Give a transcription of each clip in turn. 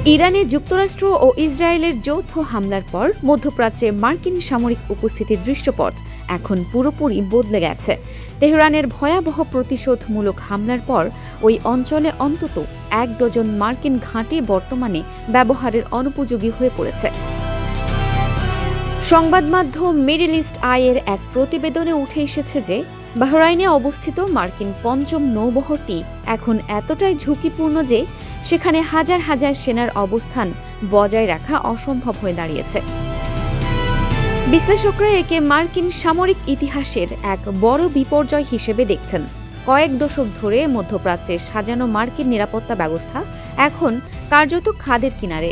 ইরানে যুক্তরাষ্ট্র ও ইসরায়েলের যৌথ হামলার পর মধ্যপ্রাচ্যে মার্কিন সামরিক উপস্থিতির দৃশ্যপট এখন পুরোপুরি বদলে গেছে। তেহরানের ভয়াবহ প্রতিশোধমূলক হামলার পর ওই অঞ্চলে অন্তত ১ ডজন মার্কিন ঘাঁটি বর্তমানে ব্যবহারের অনুপযোগী হয়ে পড়েছে। সংবাদ মাধ্যম মিডল ইস্ট আইয়ের এক প্রতিবেদনে উঠে এসেছে যে বাহরাইনে অবস্থিত মার্কিন পঞ্চম নৌবহরটি এখন এতটাই ঝুঁকিপূর্ণ যে সেখানে হাজার হাজার সেনার অবস্থান বজায় রাখা অসম্ভব হয়ে দাঁড়িয়েছে। বিশ্লেষকরা একে মার্কিন সামরিক ইতিহাসের এক বড় বিপর্যয় হিসেবে দেখছেন। কয়েক দশক ধরে মধ্যপ্রাচ্যের সাজানো মার্কিন নিরাপত্তা ব্যবস্থা এখন কার্যত খাদের কিনারে।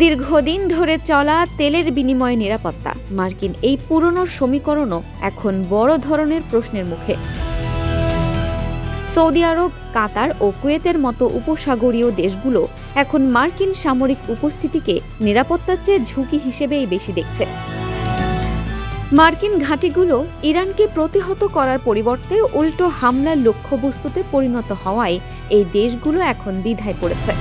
দীর্ঘদিন ধরে চলা তেলের বিনিময়ে নিরাপত্তা, মার্কিন এই পুরনো সমীকরণও এখন বড় ধরনের প্রশ্নের মুখে। সৌদি আরব, কাতার ও কুয়েতের মতো উপসাগরীয় দেশগুলো এখন মার্কিন সামরিক উপস্থিতিকে নিরাপত্তার চেয়ে ঝুঁকি হিসেবেই বেশি দেখছে। মার্কিন ঘাঁটিগুলো ইরানকে প্রতিহত করার পরিবর্তে উল্টো হামলার লক্ষ্যবস্তুতে পরিণত হওয়ায় এই দেশগুলো এখন দ্বিধায় পড়েছে।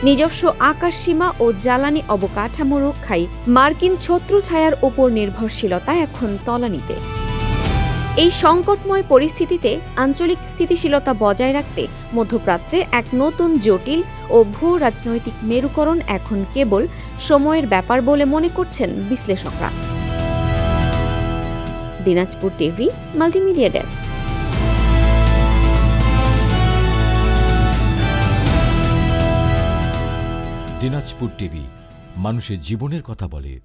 নিজস্ব আকাশসীমা ও জ্বালানি অবকাঠামো রক্ষায় মার্কিন ছত্রছায়ার ওপর নির্ভরশীলতা এখন তলানিতে। এই সংকটময় পরিস্থিতিতে আঞ্চলিক স্থিতিশীলতা বজায় রাখতে মধ্যপ্রাচ্যে এক নতুন জটিল ও ভূ রাজনৈতিক মেরুকরণ এখন কেবল সময়ের ব্যাপার বলে মনে করছেন বিশ্লেষকরা। Dinajpur TV, multimedia desk. Dinajpur TV, মানুষের জীবনের কথা বলে।